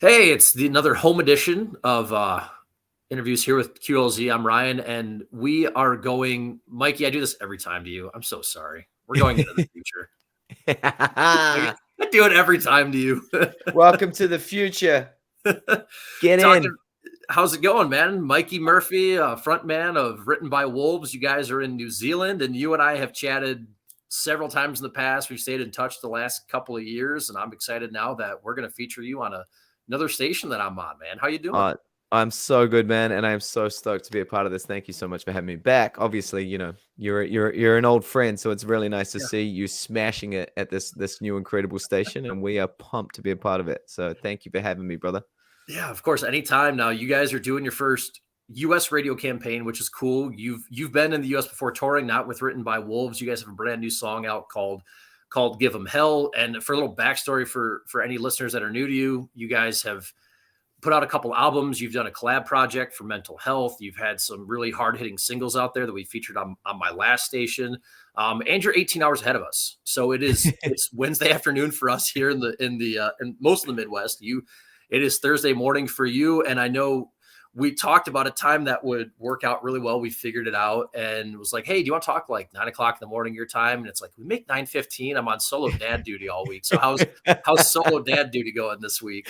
Hey, it's another home edition of interviews here with QLZ. I'm Ryan, and we are going. Mikey, I do this every time to you. I'm so sorry. We're going into the future. I do it every time to you. Welcome to the future. Get Talking. in. How's it going, man? Mikey Murphy, frontman of Written by Wolves. You guys are in New Zealand, and you and I have chatted several times in the past. We've stayed in touch the last couple of years, and I'm excited now that we're going to feature you on another station that I'm on, man. How you doing? Uh, I'm so good, man, and I am so stoked to be a part of this. Thank you so much for having me back. Obviously, you're an old friend, so it's really nice to see you smashing it at this new incredible station, and we are pumped to be a part of it. So thank you for having me, brother. Yeah, of course. Anytime now. You guys are doing your first U.S. radio campaign, which is cool. You've been in the U.S. before touring, not with Written by Wolves. You guys have a brand new song out called "Give 'Em Hell." And for a little backstory for any listeners that are new to you, you guys have put out a couple albums. You've done a collab project for mental health. You've had some really hard hitting singles out there that we featured on my last station. And you're 18 hours ahead of us. So it's Wednesday afternoon for us here in most of the Midwest. It is Thursday morning for you. And I know we talked about a time that would work out really well. We figured it out and was like, hey, do you want to talk like 9 o'clock in the morning your time? And it's like, we make 9:15. I'm on solo dad duty all week. So how's solo dad duty going this week?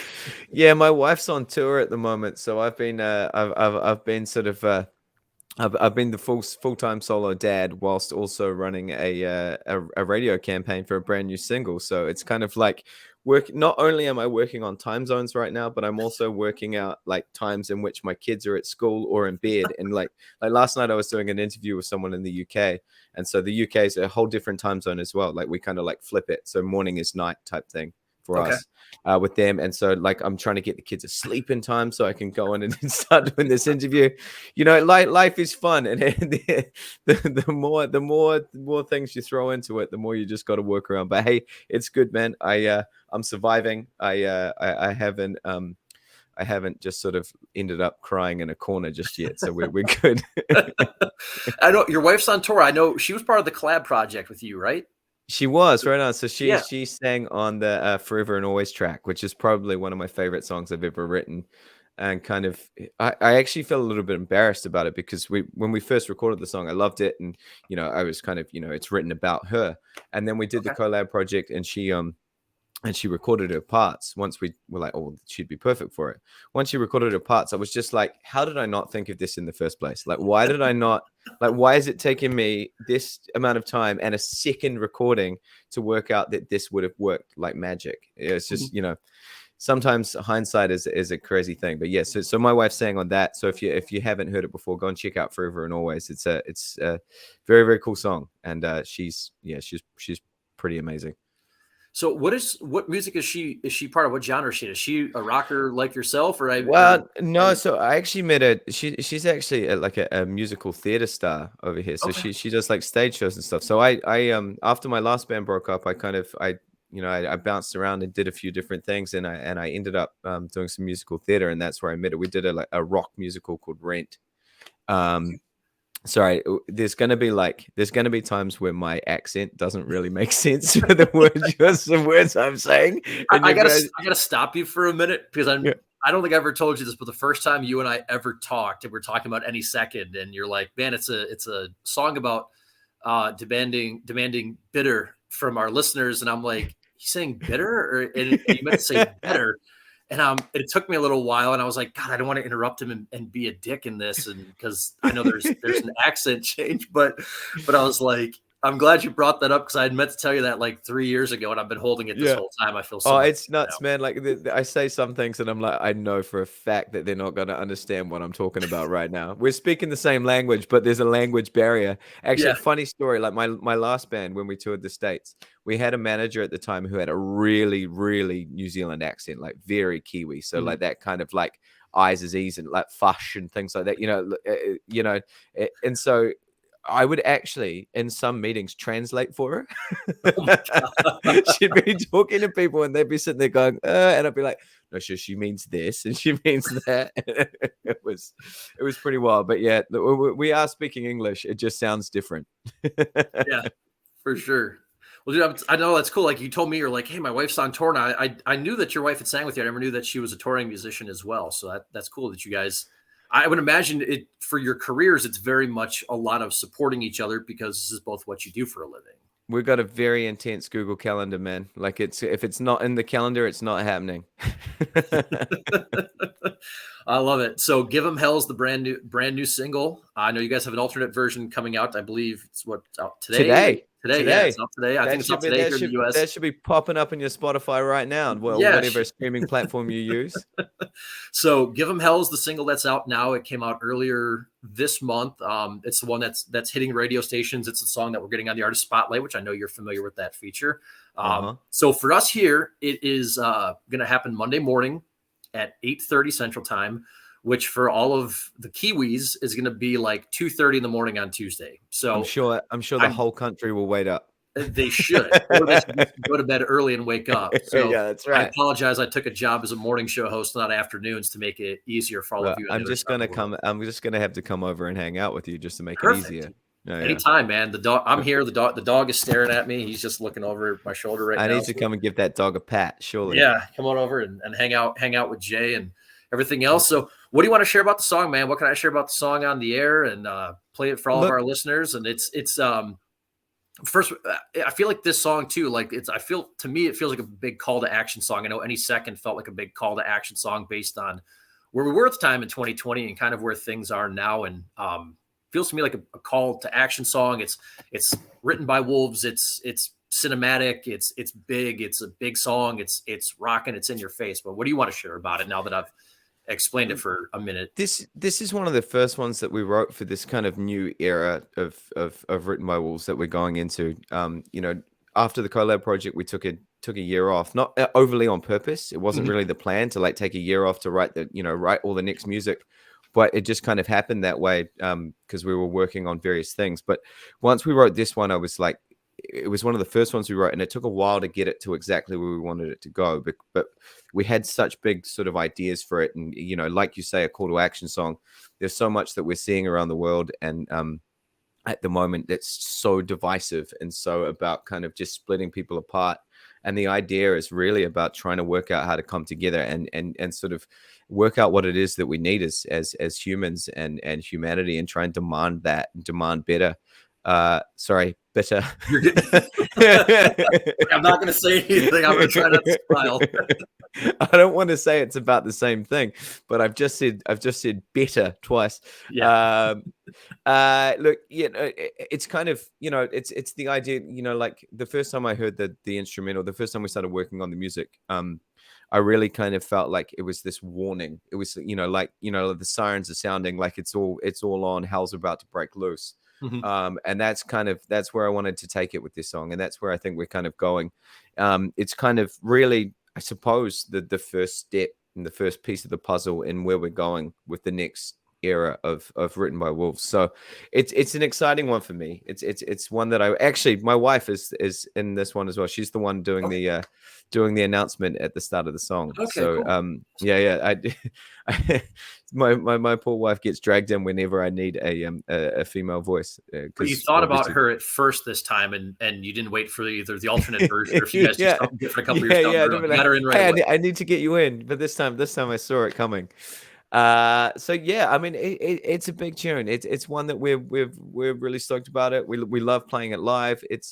Yeah, my wife's on tour at the moment, so I've been sort of I've been the full-time solo dad whilst also running a radio campaign for a brand new single. So it's kind of like work. Not only am I working on time zones right now, but I'm also working out like times in which my kids are at school or in bed. And like last night, I was doing an interview with someone in the UK, and so the UK is a whole different time zone as well. Like we kind of like flip it, so morning is night type thing for Okay. us with them. And so like I'm trying to get the kids asleep in time so I can go on and start doing this interview. Life is fun, and the more things you throw into it, the more you just got to work around. But hey, it's good, man. I'm surviving. I haven't just sort of ended up crying in a corner just yet, so we're good. I know your wife's on tour. I know she was part of the collab project with you, right? She was right on. So Yeah. she sang on the Forever and Always track, which is probably one of my favorite songs I've ever written. And kind of, I actually felt a little bit embarrassed about it because when we first recorded the song, I loved it, and I was kind of, it's written about her. And then we did the Okay. collab project, and she recorded her parts. Once we were like, oh, she'd be perfect for it. Once she recorded her parts, I was just like, how did I not think of this in the first place? Like, why did I not? Like, why is it taking me this amount of time and a second recording to work out that this would have worked like magic? It's just, sometimes hindsight is a crazy thing. But yes, so my wife sang on that. So if you haven't heard it before, go and check out Forever and Always. It's a very, very cool song, and she's pretty amazing. So what music is she part of? What genre is she? Is she a rocker like yourself Well, no. So I actually met her. She's actually like a musical theater star over here. So okay. she does like stage shows and stuff. So I after my last band broke up, I bounced around and did a few different things, and I ended up doing some musical theater, and that's where I met her. We did a rock musical called Rent. Sorry, there's gonna be times where my accent doesn't really make sense for the words I'm saying. And I gotta stop you for a minute because I don't think I ever told you this, but the first time you and I ever talked, and we're talking about Any Second, and you're like, man, it's a song about demanding bitter from our listeners, and I'm like, he's saying bitter, and you meant to say better. And it took me a little while, and I was like, God, I don't want to interrupt him and be a dick in this, and because I know there's an accent change, but I was like, I'm glad you brought that up because I had meant to tell you that like 3 years ago, and I've been holding it this whole time. I feel so Oh, much it's better nuts, man. Like I say some things and I'm like, I know for a fact that they're not going to understand what I'm talking about right now. We're speaking the same language, but there's a language barrier. Actually, Yeah. funny story. Like my last band, when we toured the States, we had a manager at the time who had a really, really New Zealand accent, like very Kiwi. So like that kind of like eyes is ease and like fush and things like that, and so I would actually, in some meetings, translate for her. Oh my God. She'd be talking to people and they'd be sitting there going, and I'd be like, no, she means this and she means that. it was pretty wild. But yeah, we are speaking English. It just sounds different. Yeah, for sure. Well, dude, I know that's cool. Like you told me, you're like, hey, my wife's on tour now. I knew that your wife had sang with you. I never knew that she was a touring musician as well. So that's cool that you guys. I would imagine it for your careers. It's very much a lot of supporting each other because this is both what you do for a living. We've got a very intense Google Calendar, man. Like if it's not in the calendar, it's not happening. I love it. So "Give 'Em Hell's" the brand new single. I know you guys have an alternate version coming out. I believe it's out today. Today, yeah, it's out today. I think it's out today here in the US. That should be popping up in your Spotify right now. Well, Yeah, whatever streaming platform you use. So "Give 'Em Hell's" the single that's out now. It came out earlier this month. It's the one that's hitting radio stations. It's the song that we're getting on the Artist Spotlight, which I know you're familiar with that feature. So for us here, it is going to happen Monday morning at 8:30 Central Time, which for all of the Kiwis is going to be like 2:30 in the morning on Tuesday. So I'm sure the whole country will wait up. They should, or they should go to bed early and wake up. So yeah, that's right. I apologize. I took a job as a morning show host, not afternoons, to make it easier for all of you. I'm just gonna have to come over and hang out with you just to make Perfect. it easier. Anytime, man. The dog. I'm here. The dog is staring at me. He's just looking over my shoulder right now. I need to come and give that dog a pat. Surely. Yeah, come on over and hang out with Jay and everything else. So, what do you want to share about the song, man? What can I share about the song on the air and play it for all of our listeners? And it's first, I feel like this song too. Like to me, it feels like a big call to action song. I know Any Second felt like a big call to action song based on where we were at the time in 2020 and kind of where things are now. And feels to me like a call to action song. It's written by Wolves. It's cinematic. It's big. It's a big song. It's rocking. It's in your face. But what do you want to share about it now that I've explained it for a minute? This is one of the first ones that we wrote for this kind of new era of written by Wolves that we're going into. After the collab project, we took a year off, not overly on purpose. It wasn't really the plan to like take a year off to write all the next music. But it just kind of happened that way because we were working on various things. But once we wrote this one, I was like, it was one of the first ones we wrote, and it took a while to get it to exactly where we wanted it to go. But we had such big sort of ideas for it. And, like you say, a call to action song, there's so much that we're seeing around the world. And at the moment, it's so divisive and so about kind of just splitting people apart. And the idea is really about trying to work out how to come together and sort of work out what it is that we need as humans and humanity, and try and demand better. Better. I'm not going to say anything. I'm going to try not to smile. I don't want to say it's about the same thing, but I've just said better twice. Yeah. Look, it's kind of, it's the idea, like the first time I heard the instrumental, the first time we started working on the music, I really kind of felt like it was this warning. It was, the sirens are sounding like it's all on, hell's about to break loose. And that's where I wanted to take it with this song. And that's where I think we're kind of going. It's kind of really, I suppose, the first step and the first piece of the puzzle in where we're going with the next era of written by Wolves. So it's an exciting one for me. It's one that my wife is in this one as well. She's the one doing the announcement at the start of the song. Okay, so cool. My poor wife gets dragged in whenever I need a female voice. But you thought about her at first this time, and you didn't wait for either the alternate version, or if you guys just something different a couple years down the road. Got her in right away. I need to get you in, but this time I saw it coming. So yeah, I mean, it's a big tune. It's one that we're really stoked about it. We love playing it live. It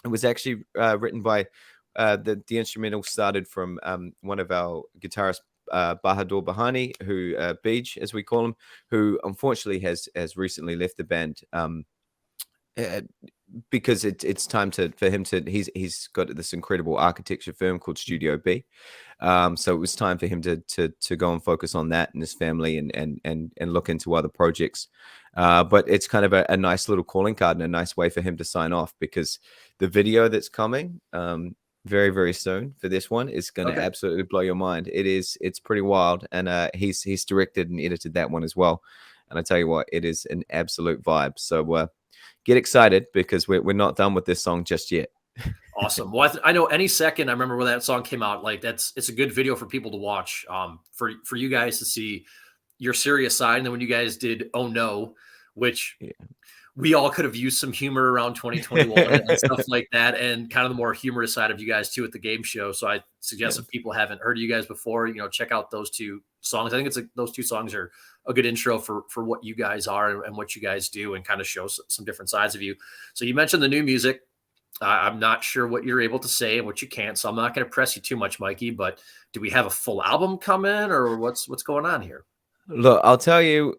was actually written by the instrumental started from one of our guitarists, Bahadur Bahani, who Beach, as we call him, who unfortunately has recently left the band. Because it's time for him to he's got this incredible architecture firm called Studio B, so it was time for him to go and focus on that and his family and look into other projects, but it's kind of a nice little calling card and a nice way for him to sign off, because the video that's coming very, very soon for this one is going to absolutely blow your mind. It's pretty wild, and he's directed and edited that one as well, and I tell you what, it is an absolute vibe. So get excited, because we're not done with this song just yet. Awesome. Well, I know Any Second, I remember when that song came out, like it's a good video for people to watch, for you guys to see your serious side. And then when you guys did Oh No, which we all could have used some humor around 2021 and stuff like that, and kind of the more humorous side of you guys too at the game show. So I suggest if people haven't heard of you guys before, check out those 2 songs. I think those 2 songs are a good intro for what you guys are and what you guys do, and kind of show some different sides of you. So you mentioned the new music. I'm not sure what you're able to say and what you can't, so I'm not going to press you too much, Mikey. But do we have a full album coming, or what's going on here? Look, I'll tell you.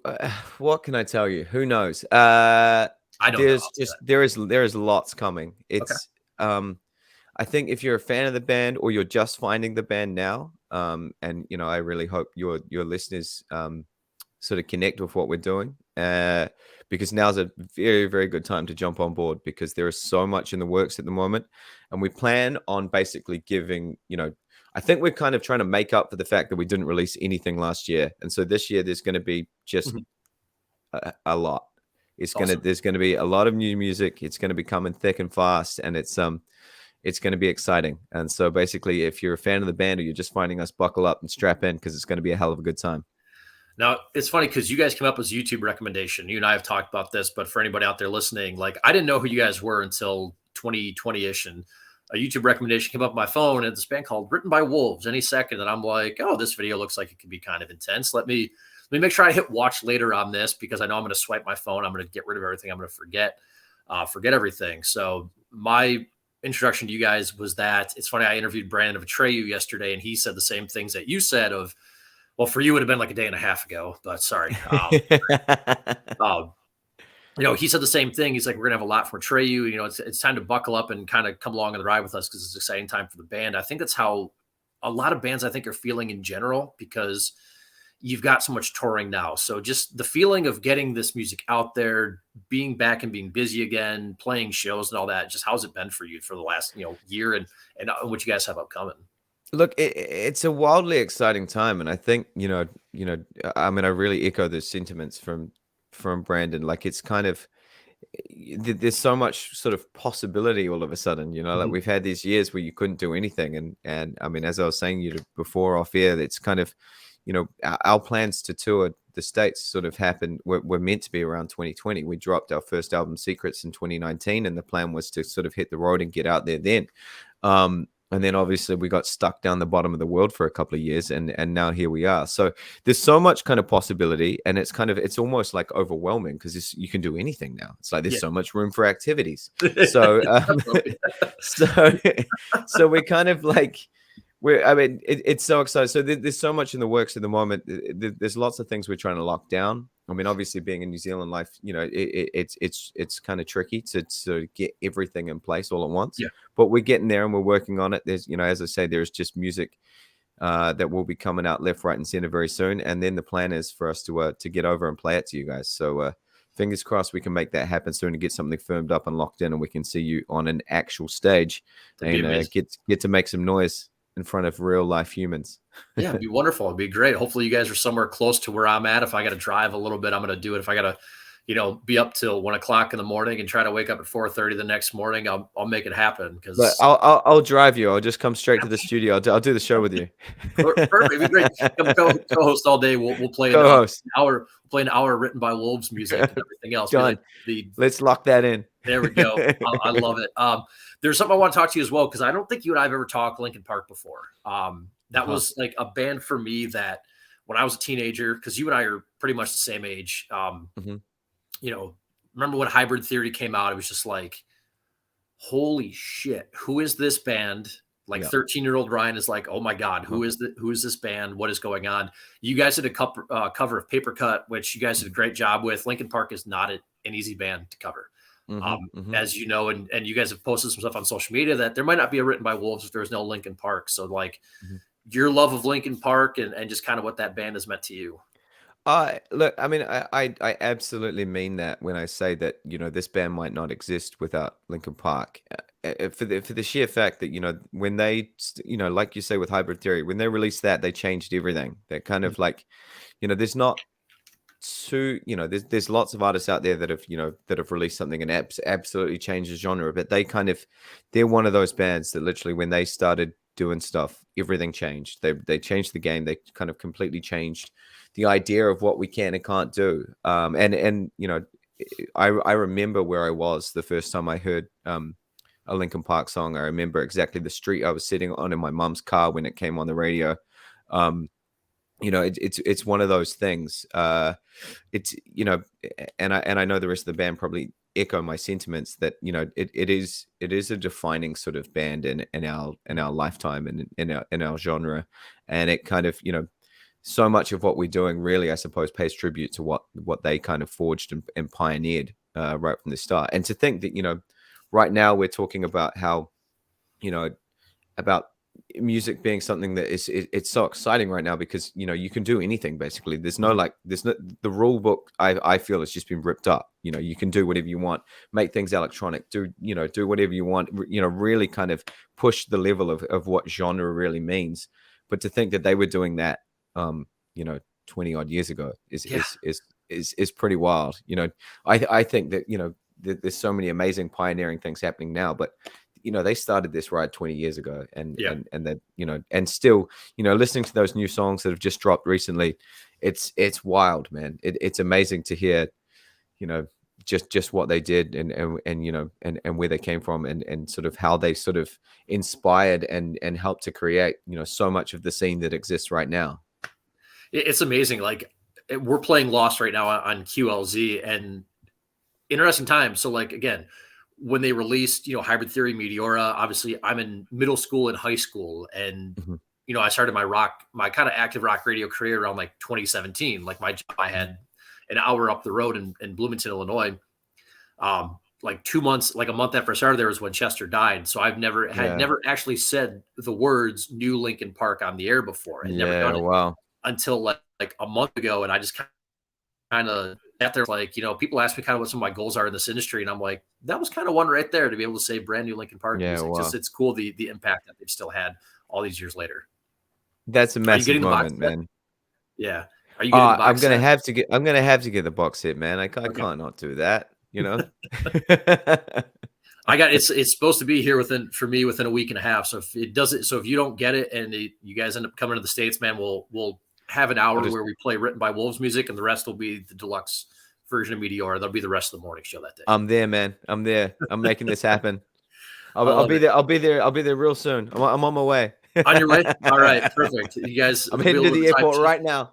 What can I tell you? Who knows? I don't know. There is lots coming. It's okay. I think if you're a fan of the band or you're just finding the band now, and I really hope your listeners sort of connect with what we're doing, because now's a very, very good time to jump on board, because there is so much in the works at the moment, and we plan on basically giving, I think we're kind of trying to make up for the fact that we didn't release anything last year. And so this year there's going to be just a lot. There's going to be a lot of new music. It's going to be coming thick and fast, and it's going to be exciting. And so basically, if you're a fan of the band or you're just finding us, buckle up and strap in, because it's going to be a hell of a good time. Now, it's funny because you guys came up with a YouTube recommendation. You and I have talked about this, but for anybody out there listening, like, I didn't know who you guys were until 2020-ish, and a YouTube recommendation came up on my phone, and this band called Written by Wolves any second. And I'm like, oh, this video looks like it could be kind of intense. Let me make sure I hit watch later on this, because I know I'm going to swipe my phone. I'm going to get rid of everything. I'm going to forget everything. So my introduction to you guys was that. It's funny. I interviewed Brandon of Atreyu yesterday, and he said the same things that you said of, well, for you, it would have been like a day and a half ago, but sorry. He said the same thing. He's like, we're going to have a lot from Atreyu. It's time to buckle up and kind of come along on the ride with us, because it's an exciting time for the band. I think that's how a lot of bands, I think, are feeling in general, because you've got so much touring now. So just the feeling of getting this music out there, being back and being busy again, playing shows and all that, just how's it been for you for the last, year and what you guys have upcoming? Look, it's a wildly exciting time. And I think, I mean, I really echo the sentiments from Brandon. Like, it's kind of, there's so much sort of possibility all of a sudden, like we've had these years where you couldn't do anything. And I mean, as I was saying you before off air, it's kind of, our plans to tour the States sort of happened, were meant to be around 2020. We dropped our first album, Secrets, in 2019, and the plan was to sort of hit the road and get out there then. And then obviously we got stuck down the bottom of the world for a couple of years, and now here we are. So there's so much kind of possibility, and it's almost like overwhelming, because you can do anything now. It's like there's so much room for activities. So so we're kind of like, it's so exciting. So there's so much in the works at the moment. There's lots of things we're trying to lock down. I mean, obviously, being in New Zealand life, it's kind of tricky to get everything in place all at once. Yeah. But we're getting there, and we're working on it. There's, as I say, there's just music that will be coming out left, right, and center very soon. And then the plan is for us to get over and play it to you guys. So fingers crossed we can make that happen soon and get something firmed up and locked in, and we can see you on an actual stage and get to make some noise in front of real life humans. Yeah, it'd be wonderful. It'd be great. Hopefully you guys are somewhere close to where I'm at. If I got to drive a little bit, I'm going to do it. If I got to, be up till 1 o'clock in the morning and try to wake up at 4:30 the next morning, I'll make it happen. Because I'll drive you. I'll just come straight to the studio. I'll do the show with you. Perfect. It'd be great. Come co-host all day. We'll play an hour. Play an hour Written by Wolves music and everything else. Done. Let's lock that in. There we go. I love it. There's something I want to talk to you as well, because I don't think you and I have ever talked Linkin Park before. That was like a band for me that when I was a teenager, because you and I are pretty much the same age. Remember when Hybrid Theory came out? It was just like, holy shit, who is this band? Like 13-year-old Ryan is like, oh my God, who is this band? What is going on? You guys did a cover of Paper Cut, which you guys did a great job with. Linkin Park is not an easy band to cover. As you know, and you guys have posted some stuff on social media that there might not be a Written by Wolves if there's no Linkin Park. So like your love of Linkin Park and just kind of what that band has meant to you. Look, I mean, I absolutely mean that when I say that, this band might not exist without Linkin Park. For the sheer fact that, when they, like you say with Hybrid Theory, when they released that, they changed everything. They're kind of like, there's not there's lots of artists out there that have released something and absolutely changed the genre, but they're one of those bands that literally when they started doing stuff, everything changed. They changed the game. They kind of completely changed the idea of what we can and can't do. And I remember where I was the first time I heard a Linkin Park song. I remember exactly the street I was sitting on in my mom's car when it came on the radio. It's one of those things. It's and I know the rest of the band probably echo my sentiments that it is a defining sort of band in our lifetime and in our genre, and it kind of so much of what we're doing really, I suppose, pays tribute to what they kind of forged and pioneered right from the start. And to think that right now we're talking about how about music being something that it's so exciting right now, because you can do anything basically. There's no the rule book, I feel, has just been ripped up. You can do whatever you want, make things electronic, do whatever you want, really kind of push the level of what genre really means. But to think that they were doing that 20 odd years ago is pretty wild. I think that there's so many amazing pioneering things happening now, but they started this ride 20 years ago, and that and still listening to those new songs that have just dropped recently, it's wild, man. It's amazing to hear just what they did and where they came from, and sort of how they sort of inspired and helped to create so much of the scene that exists right now. It's amazing. Like, we're playing Lost right now on QLZ, and interesting time. So, like, again, when they released, Hybrid Theory, Meteora, obviously I'm in middle school and high school. And, I started my kind of active rock radio career around like 2017. Like, I had an hour up the road in Bloomington, Illinois. Like 2 months, like a month after I started there was when Chester died. So I've never actually said the words New Linkin Park on the air before. I'd never done it until like a month ago. And I just kind of at there, like, people ask me kind of what some of my goals are in this industry, and I'm like, that was kind of one right there, to be able to say brand new Linkin Park music. Just, it's cool the impact that they've still had all these years later. That's a massive moment, man. Yeah. Are you getting the box I'm gonna have to get the box set, man. I can't not do that. I got it's supposed to be here within a week and a half. So if it doesn't, if you don't get it and you guys end up coming to the States, man, we'll have an hour where we play Written by Wolves music, and the rest will be the deluxe version of Meteora. That'll be the rest of the morning show that day. I'm there, man. I'm there. I'm making this happen. I'll be there. I'll be there real soon. I'm on my way. On your way? All right, perfect. You guys, I'm heading to the airport right now.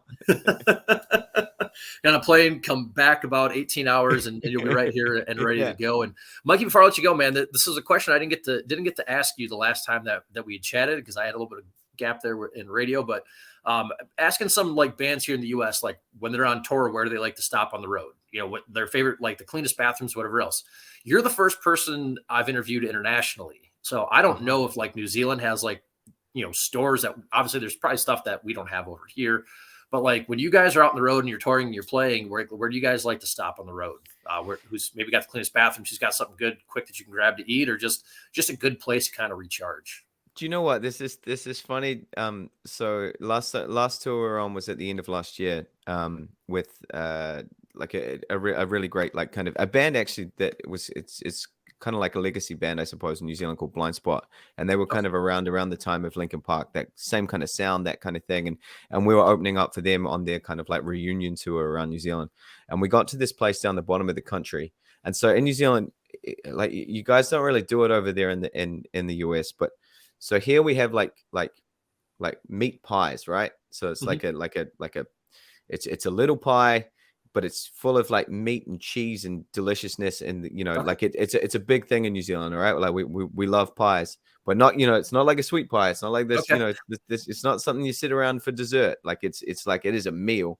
On a plane, come back about 18 hours, and you'll be right here and ready to go. And Mikey, before I let you go, man, this is a question I didn't get to ask you the last time that we had chatted, because I had a little bit of gap there in radio. But asking some like bands here in the U.S., like when they're on tour, where do they like to stop on the road? What their favorite, like the cleanest bathrooms, whatever else. You're the first person I've interviewed internationally, so I don't know if like New Zealand has like stores that, obviously there's probably stuff that we don't have over here. But like when you guys are out on the road and you're touring and you're playing, where do you guys like to stop on the road? Who's maybe got the cleanest bathroom? She's got something good, quick that you can grab to eat, or just a good place to kind of recharge. Do you know what? This is funny. So last tour we were on was at the end of last year. With like a really great, like, kind of a band actually that was it's kind of like a legacy band, I suppose, in New Zealand, called Blind Spot, and they were kind of around the time of Linkin Park, that same kind of sound, that kind of thing, and we were opening up for them on their kind of like reunion tour around New Zealand, and we got to this place down the bottom of the country. And so in New Zealand, like, you guys don't really do it over there in the US, but so here we have like meat pies, right? So it's like it's a little pie, but it's full of like meat and cheese and deliciousness, and like it's a big thing in New Zealand, all right? Like we love pies, but not it's not like a sweet pie. It's not like this, this. It's not something you sit around for dessert. Like it's like, it is a meal.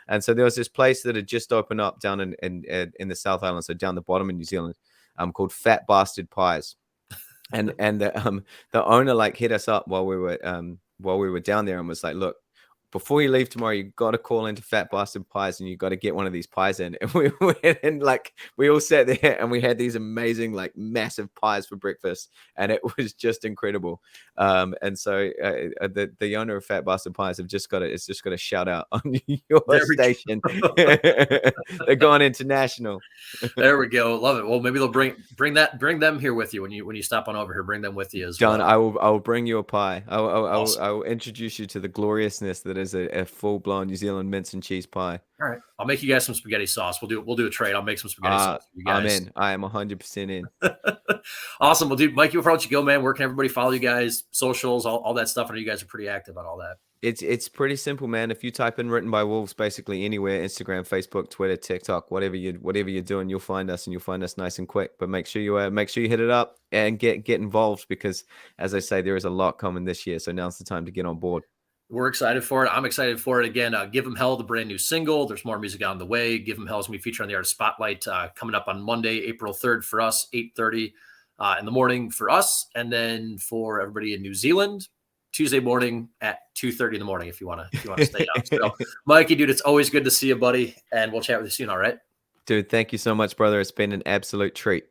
And so there was this place that had just opened up down in the South Island, so down the bottom in New Zealand, called Fat Bastard Pies, and the owner like hit us up while we were down there and was like, look, before you leave tomorrow, you got to call into Fat Bastard Pies and you got to get one of these pies in. And we went and like, we all sat there and we had these amazing, like, massive pies for breakfast. And it was just incredible. And so the owner of Fat Bastard Pies it's just got a shout out on your station. They're going international. There we go. Love it. Well, maybe they'll bring them here with you when you stop on over here. Bring them with you as John, well. I will bring you a pie. I will introduce you to the gloriousness that is is a full-blown New Zealand mince and cheese pie. All right. I'll make you guys some spaghetti sauce. We'll do a trade. I'll make some spaghetti sauce for you guys. I'm in. I am 100% in. Awesome. Well, dude, Mikey, before I let you go, man, where can everybody follow you guys? Socials, all that stuff. I know you guys are pretty active on all that. It's pretty simple, man. If you type in Written by Wolves, basically anywhere, Instagram, Facebook, Twitter, TikTok, whatever you're doing, you'll find us, and you'll find us nice and quick. But make sure you hit it up and get involved, because, as I say, there is a lot coming this year. So now's the time to get on board. We're excited for it. I'm excited for it. Again, Give 'Em Hell, the brand new single. There's more music on the way. Give 'Em Hell is going to be featured on the Artist Spotlight coming up on Monday, April 3rd for us, 8:30 in the morning for us. And then for everybody in New Zealand, Tuesday morning at 2:30 in the morning if you want to stay up. So, Mikey, dude, it's always good to see you, buddy. And we'll chat with you soon, all right? Dude, thank you so much, brother. It's been an absolute treat.